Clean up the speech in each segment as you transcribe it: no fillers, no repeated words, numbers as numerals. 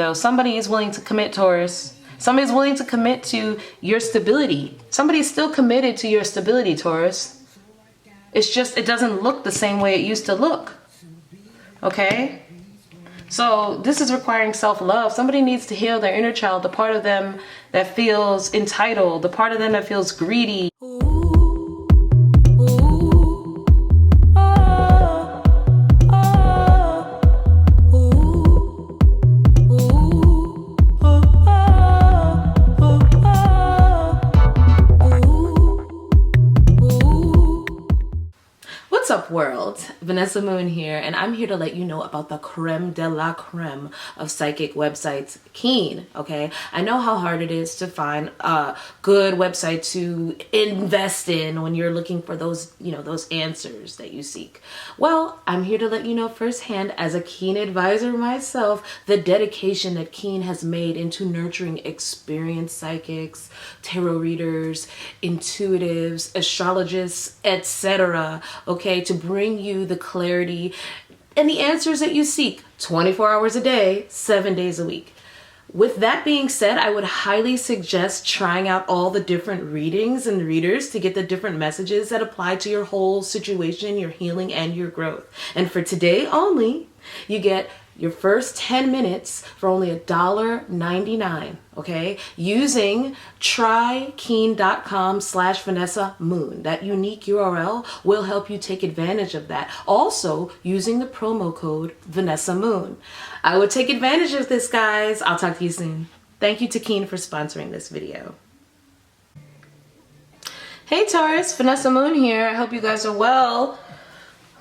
So somebody is willing to commit, Taurus. Somebody is willing to commit to your stability. Somebody is still committed to your stability, Taurus. It's just, it doesn't look the same way it used to look. Okay? So this is requiring self-love. Somebody needs to heal their inner child, the part of them that feels entitled, the part of them that feels greedy. What's up, world? Vanessa Moon here, and I'm here to let you know about the creme de la creme of psychic websites, Keen. Okay, I know how hard it is to find a good website to invest in when you're looking for those, those answers that you seek. Well, I'm here to let you know firsthand, as a Keen advisor myself, the dedication that Keen has made into nurturing experienced psychics, tarot readers, intuitives, astrologists, etc. Okay, to bring you the clarity and the answers that you seek 24 hours a day, 7 days a week. With that being said, I would highly suggest trying out all the different readings and readers to get the different messages that apply to your whole situation, your healing, and your growth. And for today only, you get your first 10 minutes for only $1.99, okay? Using trykeen.com/VanessaMoon. That unique URL will help you take advantage of that. Also, using the promo code VanessaMoon. I would take advantage of this, guys. I'll talk to you soon. Thank you to Keen for sponsoring this video. Hey Taurus, Vanessa Moon here. I hope you guys are well.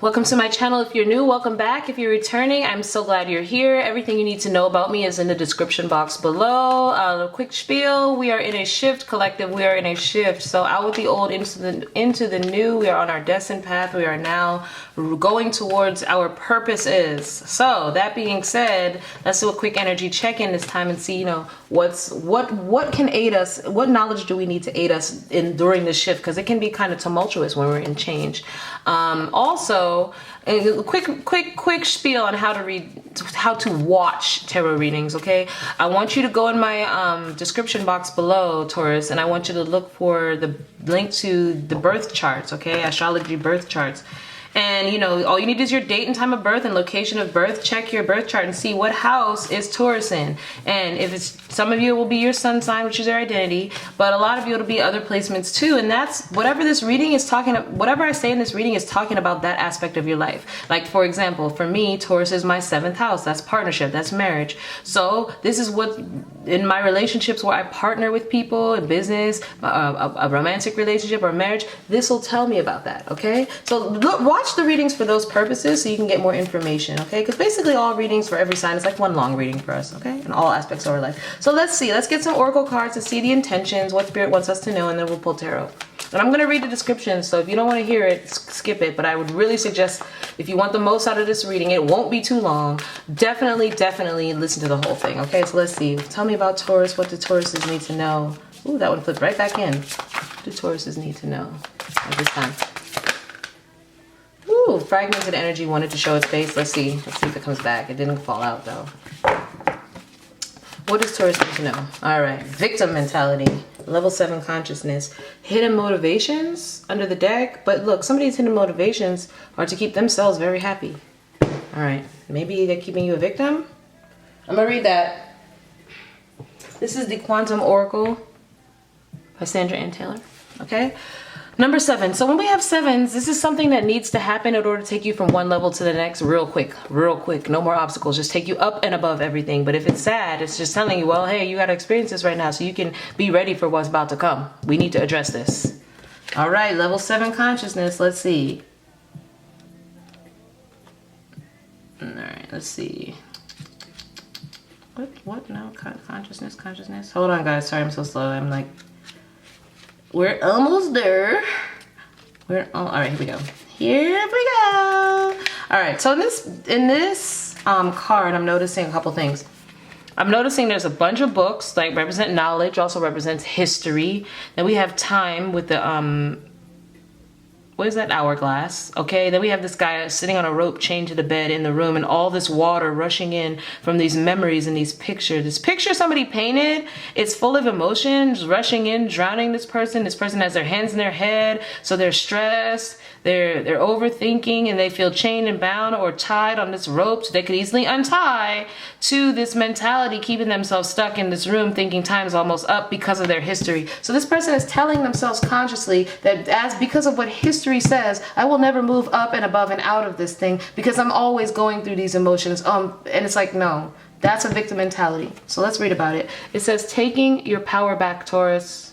Welcome to my channel. If you're new, welcome back. If you're returning, I'm so glad you're here. Everything you need to know about me is in the description box below. A quick spiel: we are in a shift, collective. We are in a shift. So out with the old, into the new. We are on our destined path. We are now going towards our purpose is. So that being said, let's do a quick energy check-in this time and see, what can aid us. What knowledge do we need to aid us in during this shift? Because it can be kind of tumultuous when we're in change. Also, a quick spiel on how to watch tarot readings. Okay, I want you to go in my description box below, Taurus, and I want you to look for the link to the birth charts. Okay, astrology birth charts. And all you need is your date and time of birth and location of birth. Check your birth chart and see what house is Taurus in. And if it's, some of you, it will be your sun sign, which is your identity, but a lot of you, it'll be other placements too. And that's whatever this reading is talking about. Whatever I say in this reading is talking about that aspect of your life. Like, for example, for me, Taurus is my 7th house. That's partnership, that's marriage. So this is what, in my relationships where I partner with people in business, a romantic relationship or marriage, this will tell me about that. Okay, so watch the readings for those purposes so you can get more information. Okay, because basically all readings for every sign is like one long reading for us. Okay, in all aspects of our life. So let's get some oracle cards to see the intentions, what spirit wants us to know, and then we'll pull tarot. And I'm going to read the description, so if you don't want to hear it, skip it. But I would really suggest, if you want the most out of this reading, it won't be too long. Definitely listen to the whole thing. Okay, so let's see. Tell me about Taurus. What do Tauruses need to know? Ooh, that one flipped right back in. What do Tauruses need to know at this time? Ooh, fragmented energy wanted to show its face. Let's see if it comes back. It didn't fall out though. What does Taurus need to know? All right, victim mentality, level 7 consciousness, hidden motivations under the deck. But look, somebody's hidden motivations are to keep themselves very happy. All right, maybe they're keeping you a victim. I'm gonna read that. This is the Quantum Oracle by Sandra Ann Taylor. Okay. Number 7. So when we have 7s, this is something that needs to happen in order to take you from one level to the next real quick. No more obstacles. Just take you up and above everything. But if it's sad, it's just telling you, well, hey, you got to experience this right now so you can be ready for what's about to come. We need to address this. All right, level 7 consciousness. Let's see. All right, let's see. What? No, consciousness. Hold on, guys. Sorry, I'm so slow. I'm like... We're almost there. All right, here we go. All right, so in this card, I'm noticing a couple things. I'm noticing there's a bunch of books, like represent knowledge, also represents history. Then we have time with the what is that, hourglass. Okay, then we have this guy sitting on a rope chained to the bed in the room, and all this water rushing in from these memories and these pictures. This picture somebody painted, it's full of emotions rushing in, drowning this person. This person has their hands in their head, so they're stressed, they're overthinking, and they feel chained and bound or tied on this rope so they could easily untie, to this mentality keeping themselves stuck in this room thinking time's almost up because of their history. So this person is telling themselves consciously that because of what history says, I will never move up and above and out of this thing because I'm always going through these emotions. And it's like, no, that's a victim mentality. So let's read about it. It says, taking your power back, Taurus.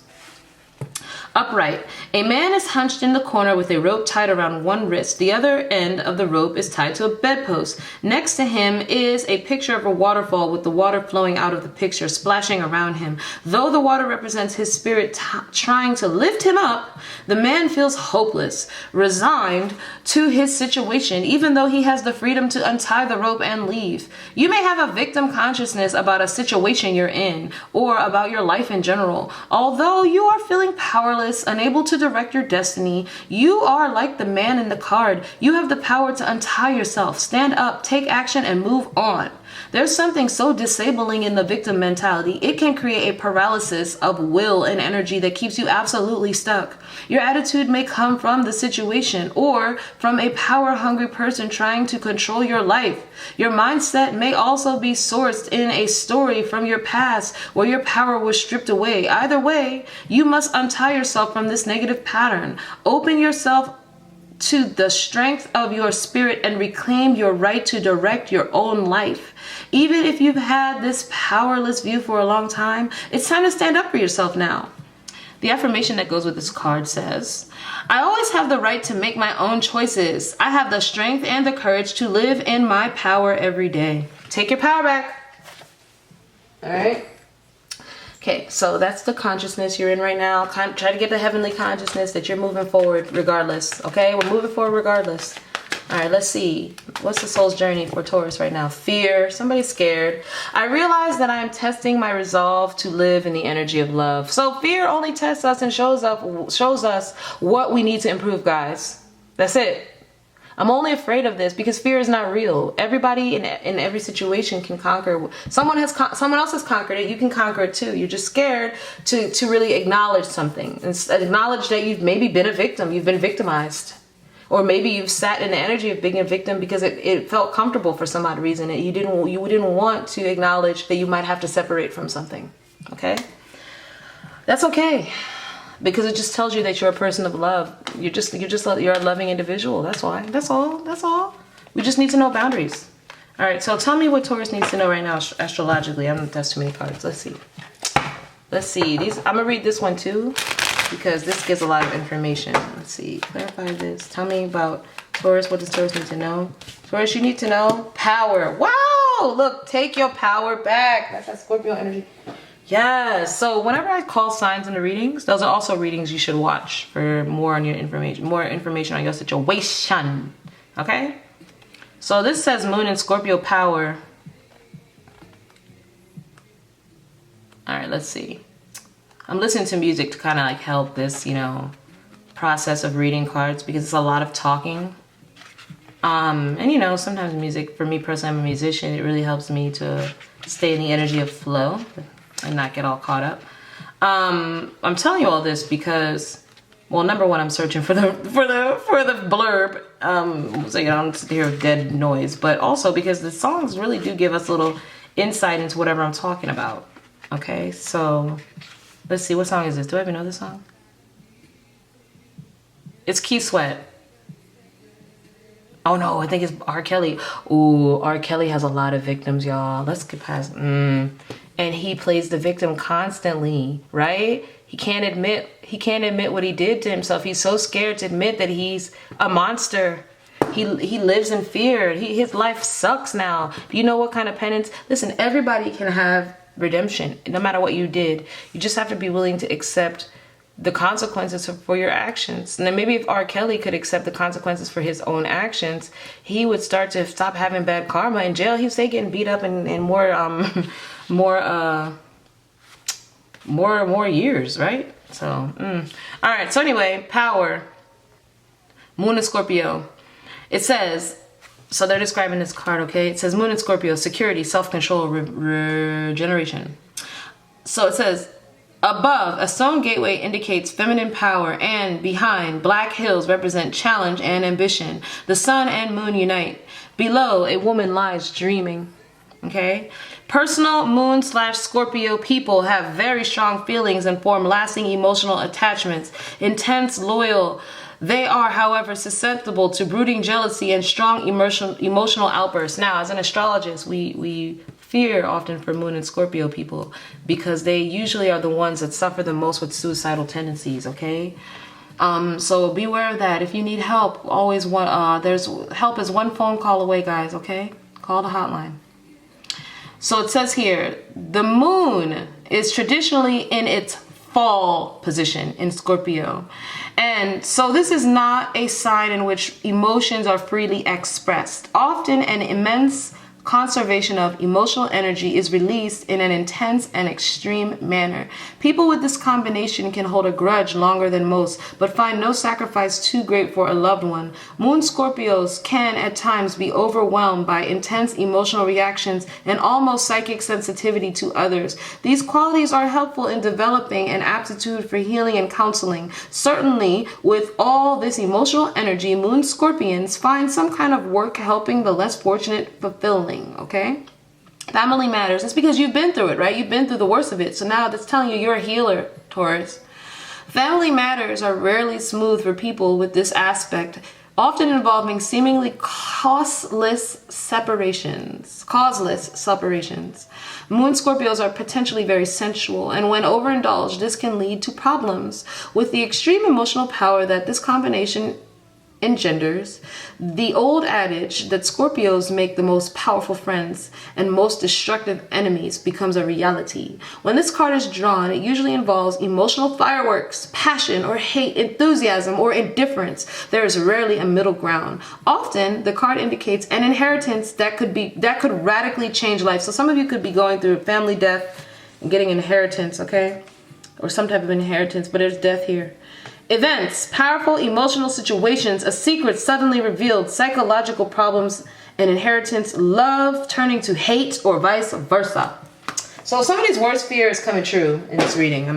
Upright. A man is hunched in the corner with a rope tied around one wrist. The other end of the rope is tied to a bedpost. Next to him is a picture of a waterfall with the water flowing out of the picture, splashing around him. Though the water represents his spirit trying to lift him up, the man feels hopeless, resigned to his situation, even though he has the freedom to untie the rope and leave. You may have a victim consciousness about a situation you're in, or about your life in general. Although you are feeling powerless, unable to direct your destiny, you are like the man in the card. You have the power to untie yourself, stand up, take action, and move on. There's something so disabling in the victim mentality. It can create a paralysis of will and energy that keeps you absolutely stuck. Your attitude may come from the situation or from a power-hungry person trying to control your life. Your mindset may also be sourced in a story from your past where your power was stripped away. Either way, you must untie yourself from this negative pattern. Open yourself to the strength of your spirit and reclaim your right to direct your own life. Even if you've had this powerless view for a long time, it's time to stand up for yourself now. The affirmation that goes with this card says, I always have the right to make my own choices. I have the strength and the courage to live in my power every day. Take your power back. All right. Okay, so that's the consciousness you're in right now. Try to get the heavenly consciousness that you're moving forward regardless. Okay, we're moving forward regardless. All right, let's see. What's the soul's journey for Taurus right now? Fear. Somebody's scared. I realize that I am testing my resolve to live in the energy of love. So fear only tests us and shows us what we need to improve, guys. That's it. I'm only afraid of this because fear is not real. Everybody in every situation can conquer. Someone else has conquered it. You can conquer it too. You're just scared to really acknowledge something. And acknowledge that you've maybe been a victim. You've been victimized. Or maybe you've sat in the energy of being a victim because it felt comfortable for some odd reason. You didn't want to acknowledge that you might have to separate from something. Okay? That's okay. Because it just tells you that you're a person of love. You're a loving individual. That's why. That's all. We just need to know boundaries. All right. So tell me what Taurus needs to know right now astrologically. That's too many cards. Let's see. I'm gonna read this one too because this gives a lot of information. Let's see. Clarify this. Tell me about Taurus. What does Taurus need to know? Taurus, you need to know power. Wow. Look, take your power back. That's that Scorpio energy. Yes. So whenever I call signs in the readings, those are also readings you should watch for more on your information, more information on your situation. Okay. So this says Moon and Scorpio power. All right. Let's see. I'm listening to music to kind of like help this, process of reading cards because it's a lot of talking. And sometimes music, for me personally, I'm a musician. It really helps me to stay in the energy of flow and not get all caught up. I'm telling you all this because, well, number one, I'm searching for the blurb, so you don't hear dead noise, but also because the songs really do give us a little insight into whatever I'm talking about. Okay, so let's see, what song is this? Do I even know this song? It's Key Sweat. Oh no, I think it's R. Kelly. Ooh, R. Kelly has a lot of victims, y'all. Let's get past. And he plays the victim constantly, right? He can't admit what he did to himself. He's so scared to admit that he's a monster. He lives in fear. His life sucks now. Do you know what kind of penance? Listen, everybody can have redemption, no matter what you did. You just have to be willing to accept the consequences for your actions. And then maybe if R. Kelly could accept the consequences for his own actions, he would start to stop having bad karma. In jail, he would stay getting beat up and more years, right? So, all right. So anyway, power. Moon in Scorpio. It says, so they're describing this card, okay? It says Moon in Scorpio, security, self-control, regeneration. So it says, above, a stone gateway indicates feminine power, and behind, black hills represent challenge and ambition. The sun and moon unite. Below, a woman lies dreaming. Okay? Personal Moon/Scorpio people have very strong feelings and form lasting emotional attachments. Intense, loyal. They are, however, susceptible to brooding jealousy and strong emotional outbursts. Now, as an astrologist, we fear often for Moon and Scorpio people because they usually are the ones that suffer the most with suicidal tendencies, okay? So beware of that. If you need help, always there's help is one phone call away, guys, okay? Call the hotline. So it says here, the moon is traditionally in its fall position in Scorpio. And so this is not a sign in which emotions are freely expressed. Often an immense conservation of emotional energy is released in an intense and extreme manner. People with this combination can hold a grudge longer than most, but find no sacrifice too great for a loved one. Moon Scorpios can at times be overwhelmed by intense emotional reactions and almost psychic sensitivity to others. These qualities are helpful in developing an aptitude for healing and counseling. Certainly, with all this emotional energy, Moon Scorpions find some kind of work helping the less fortunate fulfilling. Okay, family matters. It's because you've been through it, right? You've been through the worst of it. So now that's telling you you're a healer, Taurus. Family matters are rarely smooth for people with this aspect, often involving seemingly causeless separations. Moon Scorpios are potentially very sensual, and when overindulged, this can lead to problems. With the extreme emotional power that this combination engenders, the old adage that Scorpios make the most powerful friends and most destructive enemies becomes a reality. When this card is drawn, it usually involves emotional fireworks, passion or hate, enthusiasm or indifference. There is rarely a middle ground. Often, the card indicates an inheritance that could radically change life. So some of you could be going through family death and getting inheritance, okay? Or some type of inheritance, but there's death here. Events, powerful emotional situations, a secret suddenly revealed, psychological problems, an inheritance, love turning to hate, or vice versa. So somebody's worst fear is coming true in this reading.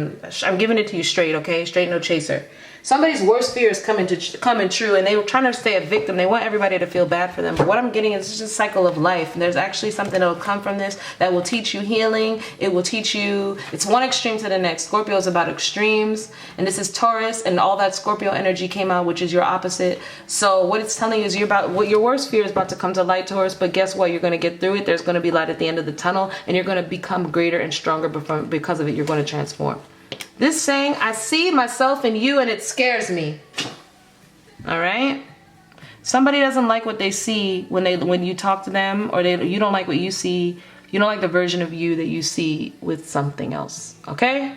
I'm giving it to you straight, okay? Straight, no chaser. Somebody's worst fear is coming true, and they were trying to stay a victim. They want everybody to feel bad for them. But what I'm getting is just a cycle of life. And there's actually something that will come from this that will teach you healing. It will teach you, it's one extreme to the next. Scorpio is about extremes. And this is Taurus, and all that Scorpio energy came out, which is your opposite. So what it's telling you is what your worst fear is about to come to light, Taurus. But guess what? You're going to get through it. There's going to be light at the end of the tunnel, and you're going to become greater and stronger because of it. You're going to transform. This saying, I see myself in you and it scares me. All right? Somebody doesn't like what they see when you talk to them, or you don't like what you see. You don't like the version of you that you see with something else. Okay?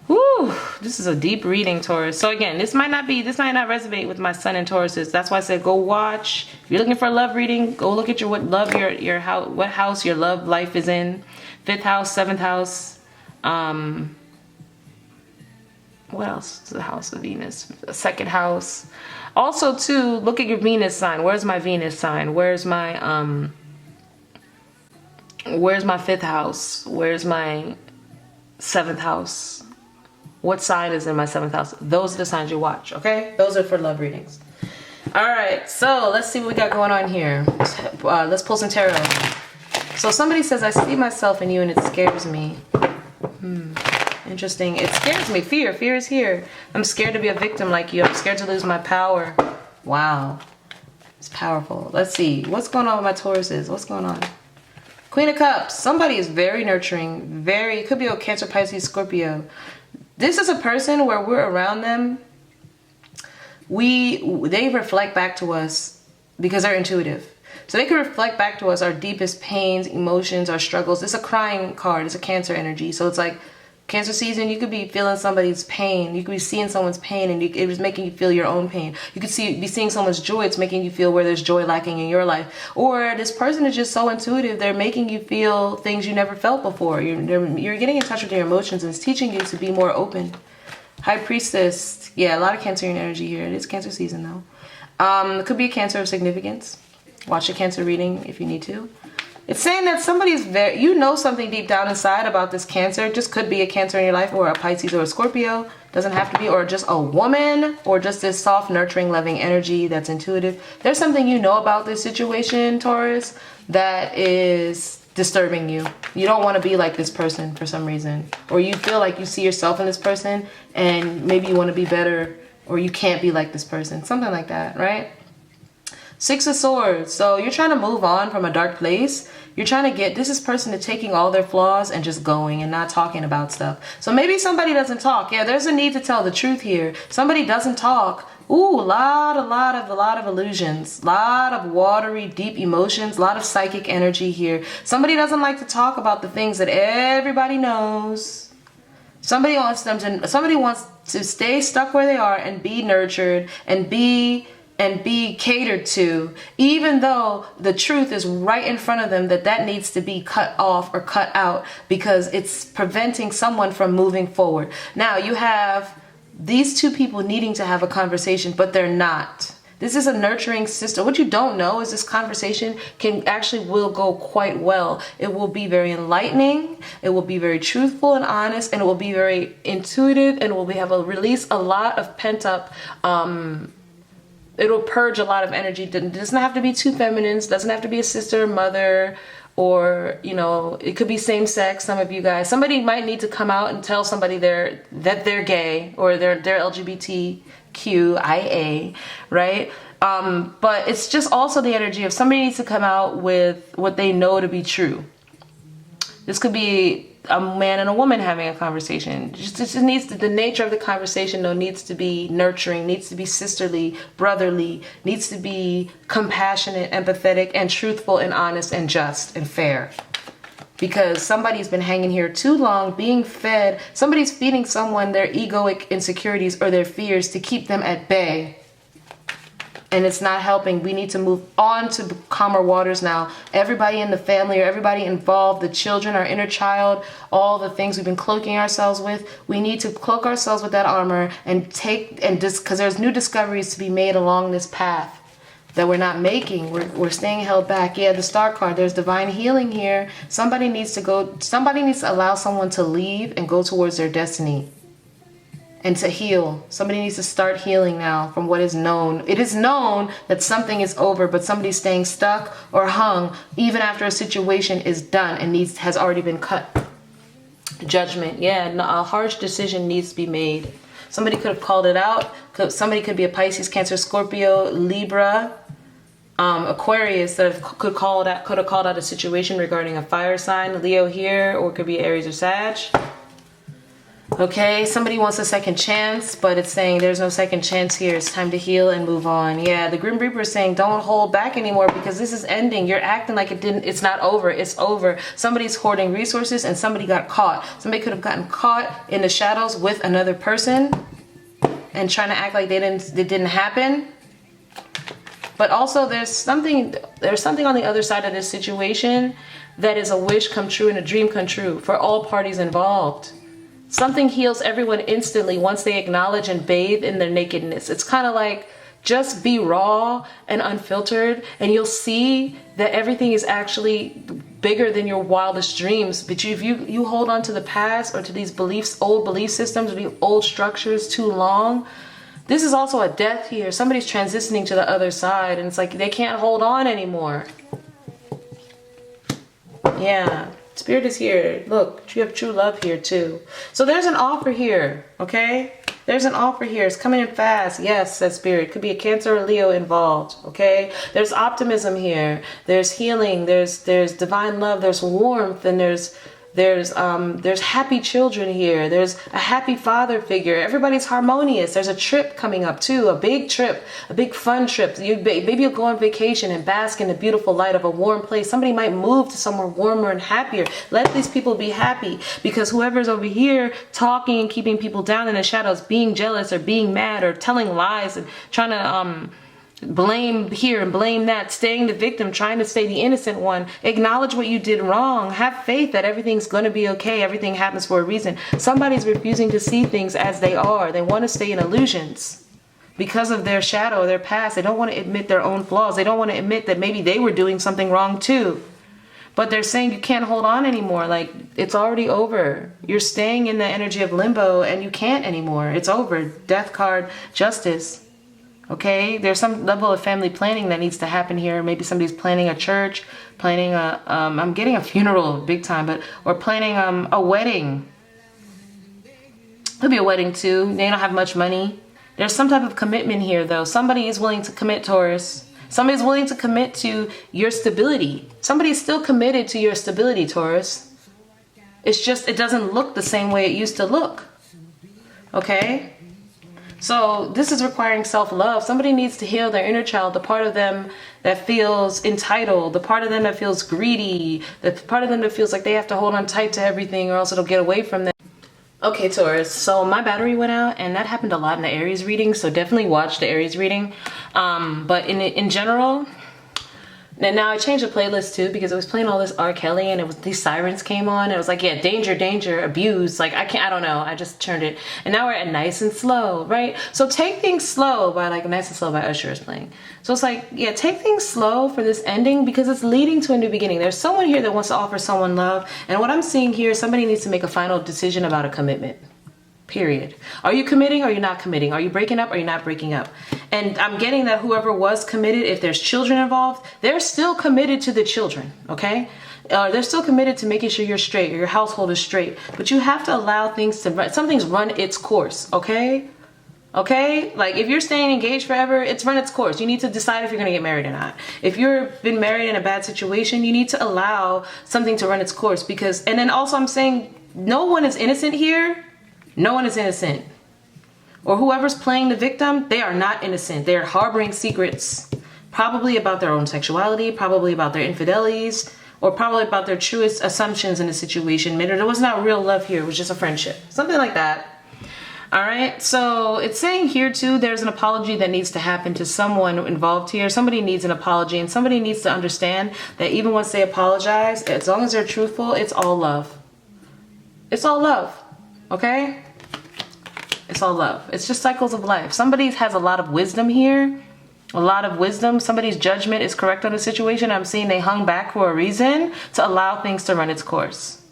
Woo! This is a deep reading, Taurus. So again, this might not resonate with my sun and Tauruses. That's why I said go watch. If you're looking for a love reading, go look at what house your love life is in. 5th house, 7th house. What else is the house of Venus? The 2nd house. Also, too, look at your Venus sign. Where's my Venus sign? Where's my 5th house? Where's my 7th house? What sign is in my 7th house? Those are the signs you watch, okay? Those are for love readings. All right, so let's see what we got going on here. Let's pull some tarot. So somebody says, I see myself in you and it scares me. Interesting. It scares me. Fear. Fear is here. I'm scared to be a victim like you. I'm scared to lose my power. Wow. It's powerful. Let's see. What's going on with my Tauruses? What's going on? Queen of Cups. Somebody is very nurturing. It could be a Cancer, Pisces, Scorpio. This is a person where we're around them. They reflect back to us because they're intuitive. So they can reflect back to us our deepest pains, emotions, our struggles. It's a crying card. It's a Cancer energy. So it's like Cancer season, you could be feeling somebody's pain. You could be seeing someone's pain, and it was making you feel your own pain. You could be seeing someone's joy. It's making you feel where there's joy lacking in your life. Or this person is just so intuitive. They're making you feel things you never felt before. You're getting in touch with your emotions, and it's teaching you to be more open. High Priestess. Yeah, a lot of Cancerian energy here. It is Cancer season though. It could be a Cancer of significance. Watch a Cancer reading if you need to. It's saying that somebody's you know something deep down inside about this Cancer. It just could be a Cancer in your life, or a Pisces or a Scorpio. Doesn't have to be, or just a woman, or just this soft, nurturing, loving energy that's intuitive. There's something you know about this situation, Taurus, that is disturbing you. You don't want to be like this person for some reason, or you feel like you see yourself in this person and maybe you want to be better, or you can't be like this person, something like that, right? Six of Swords. So you're trying to move on from a dark place. You're trying to get this person to taking all their flaws and just going and not talking about stuff. So maybe somebody doesn't talk. Yeah, there's a need to tell the truth here. Somebody doesn't talk. Ooh, a lot of illusions, lot of watery, deep emotions, a lot of psychic energy here. Somebody doesn't like to talk about the things that everybody knows. Somebody wants to stay stuck where they are and be nurtured and be catered to, even though the truth is right in front of them that needs to be cut off or cut out because it's preventing someone from moving forward. Now you have these two people needing to have a conversation, but they're not. This is a nurturing sister. What you don't know is this conversation will go quite well. It will be very enlightening. It will be very truthful and honest, and it will be very intuitive, and it will release a lot of pent up it'll purge a lot of energy. It doesn't have to be two feminines, doesn't have to be a sister, mother, or, you know, it could be same sex. Some of you guys, somebody might need to come out and tell somebody that they're gay, or they're LGBTQIA, right? But it's just also the energy of somebody needs to come out with what they know to be true. This could be a man and a woman having a conversation. Just needs to, the nature of the conversation though needs to be nurturing, needs to be sisterly, brotherly, needs to be compassionate, empathetic, and truthful and honest and just and fair. Because somebody's been hanging here too long, being fed. Somebody's feeding someone their egoic insecurities or their fears to keep them at bay. And it's not helping. We need to move on to calmer waters now. Everybody in the family, or everybody involved, the children, our inner child, all the things we've been cloaking ourselves with, we need to cloak ourselves with that armor and because there's new discoveries to be made along this path that we're not making. We're staying held back. Yeah, the Star card, there's divine healing here. Somebody needs to allow someone to leave and go towards their destiny. And to heal. Somebody needs to start healing now from what is known. It is known that something is over, but somebody's staying stuck or hung even after a situation is done and has already been cut. Judgment. Yeah, a harsh decision needs to be made. Somebody could have called it out. Somebody could be a Pisces, Cancer, Scorpio, Libra, Aquarius that could have called out a situation regarding a fire sign. Leo here, or it could be Aries or Sag. Okay, somebody wants a second chance, but it's saying there's no second chance here. It's time to heal and move on. Yeah, the Grim Reaper is saying don't hold back anymore because this is ending. You're acting like it's not over. It's over. Somebody's hoarding resources and somebody got caught. Somebody could have gotten caught in the shadows with another person and trying to act like it didn't happen. But also there's something on the other side of this situation that is a wish come true and a dream come true for all parties involved. Something heals everyone instantly once they acknowledge and bathe in their nakedness. It's kind of like just be raw and unfiltered, and you'll see that everything is actually bigger than your wildest dreams. But if you hold on to the past or to these beliefs, old belief systems, or these old structures too long, this is also a death here. Somebody's transitioning to the other side, and it's like they can't hold on anymore. Yeah. Spirit is here. Look, you have true love here too. So there's an offer here, okay? There's an offer here. It's coming in fast. Yes, says Spirit. Could be a Cancer or Leo involved, okay? There's optimism here. There's healing. There's divine love. There's warmth, and there's happy children here. There's a happy father figure. Everybody's harmonious. There's a trip coming up too, a big trip, a big fun trip. Maybe you'll go on vacation and bask in the beautiful light of a warm place. Somebody might move to somewhere warmer and happier. Let these people be happy, because whoever's over here talking and keeping people down in the shadows, being jealous or being mad or telling lies and trying to blame here and blame that, staying the victim, trying to stay the innocent one. Acknowledge what you did wrong. Have faith that everything's going to be okay. Everything happens for a reason. Somebody's refusing to see things as they are. They want to stay in illusions because of their shadow, their past. They don't want to admit their own flaws. They don't want to admit that maybe they were doing something wrong too. But they're saying you can't hold on anymore. Like, it's already over. You're staying in the energy of limbo and you can't anymore. It's over. Death card, justice. Okay, there's some level of family planning that needs to happen here. Maybe somebody's planning a church, planning a, I'm getting a funeral big time, but, or planning a wedding. Could be a wedding too. They don't have much money. There's some type of commitment here though. Somebody is willing to commit, Taurus. Somebody's willing to commit to your stability. Somebody's still committed to your stability, Taurus. It's just, it doesn't look the same way it used to look. Okay? So this is requiring self-love. Somebody needs to heal their inner child, the part of them that feels entitled, the part of them that feels greedy, the part of them that feels like they have to hold on tight to everything or else it'll get away from them. Okay, Taurus, so my battery went out and that happened a lot in the Aries reading, so definitely watch the Aries reading. But in general, and now I changed the playlist too because it was playing all this R. Kelly and it was, these sirens came on and it was like, yeah, danger, danger, abuse. Like, I don't know. I just turned it. And now we're at Nice and Slow, right? So Take Things Slow by like Nice and Slow by Usher is playing. So it's like, yeah, take things slow for this ending because it's leading to a new beginning. There's someone here that wants to offer someone love. And what I'm seeing here, somebody needs to make a final decision about a commitment. Period. Are you committing or are you not committing? Are you breaking up or are you not breaking up? And I'm getting that whoever was committed, if there's children involved, they're still committed to the children, okay? They're still committed to making sure you're straight or your household is straight. But you have to allow things to run, something's run its course, okay? Okay? Like if you're staying engaged forever, it's run its course. You need to decide if you're going to get married or not. If you've been married in a bad situation, you need to allow something to run its course because, and then also I'm saying no one is innocent here. No one is innocent. Or whoever's playing the victim, they are not innocent. They're harboring secrets, probably about their own sexuality, probably about their infidelities, or probably about their truest assumptions in the situation. Maybe there was not real love here. It was just a friendship. Something like that. All right. So it's saying here too, there's an apology that needs to happen to someone involved here. Somebody needs an apology and somebody needs to understand that even once they apologize, as long as they're truthful, it's all love. It's all love. Okay? It's all love. It's just cycles of life. Somebody has a lot of wisdom here. A lot of wisdom. Somebody's judgment is correct on the situation. I'm seeing they hung back for a reason to allow things to run its course.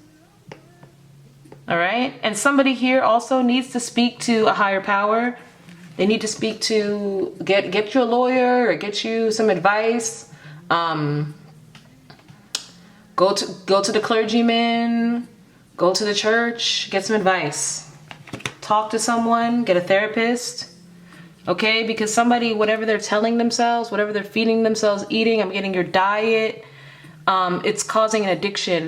All right? And somebody here also needs to speak to a higher power. They need to speak to, get you a lawyer or get you some advice. Go to the clergyman. Go to the church, get some advice. Talk to someone, get a therapist. Okay, because somebody, whatever they're telling themselves, whatever they're feeding themselves, eating, I'm getting your diet, it's causing an addiction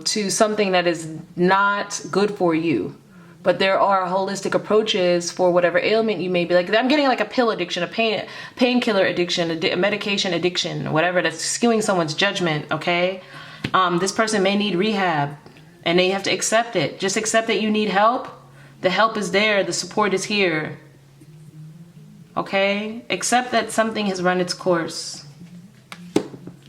to something that is not good for you. But there are holistic approaches for whatever ailment you may be. Like, I'm getting like a pill addiction, a painkiller addiction, a medication addiction, whatever that's skewing someone's judgment, okay? This person may need rehab. And they have to accept it. Just accept that you need help. The help is there. The support is here. Okay? Accept that something has run its course.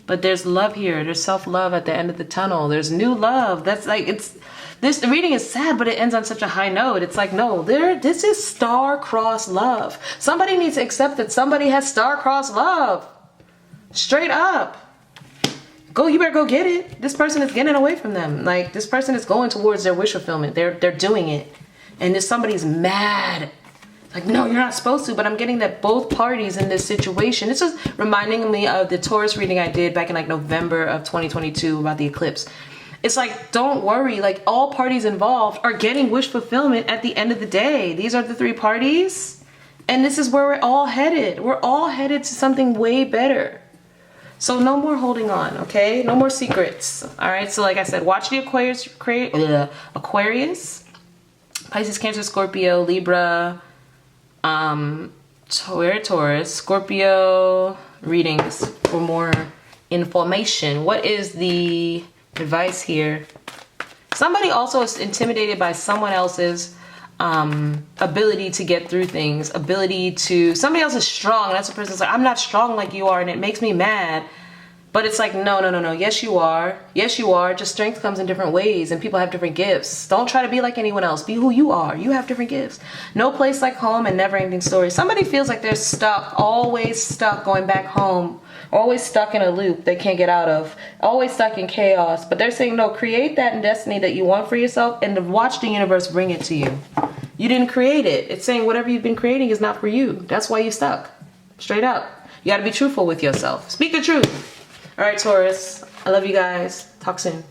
But there's love here. There's self-love at the end of the tunnel. There's new love. That's like, this reading is sad, but it ends on such a high note. It's like, no, this is star-crossed love. Somebody needs to accept that somebody has star-crossed love. Straight up. You better go get it. This person is getting away from them. Like, this person is going towards their wish fulfillment. They're doing it. And if somebody's mad, like, no, you're not supposed to. But I'm getting that both parties in this situation. This is reminding me of the Taurus reading I did back in like November of 2022 about the eclipse. It's like, don't worry. Like, all parties involved are getting wish fulfillment at the end of the day. These are the three parties. And this is where we're all headed. We're all headed to something way better. So no more holding on, okay? No more secrets, all right? So like I said, watch the Aquarius, Pisces, Cancer, Scorpio, Libra, Taurus, Scorpio readings for more information. What is the advice here? Somebody also is intimidated by someone else's ability to get through things, ability to, somebody else is strong, and that's a person's like, I'm not strong like you are, and it makes me mad. But it's like, no. Yes, you are. Yes, you are. Just strength comes in different ways, and people have different gifts. Don't try to be like anyone else. Be who you are. You have different gifts. No place like home, and never ending story. Somebody feels like they're stuck, always stuck going back home, always stuck in a loop they can't get out of, always stuck in chaos. But they're saying, no, create that destiny that you want for yourself, and watch the universe bring it to you. You didn't create it. It's saying whatever you've been creating is not for you. That's why you're stuck. Straight up. You got to be truthful with yourself. Speak the truth. All right, Taurus. I love you guys. Talk soon.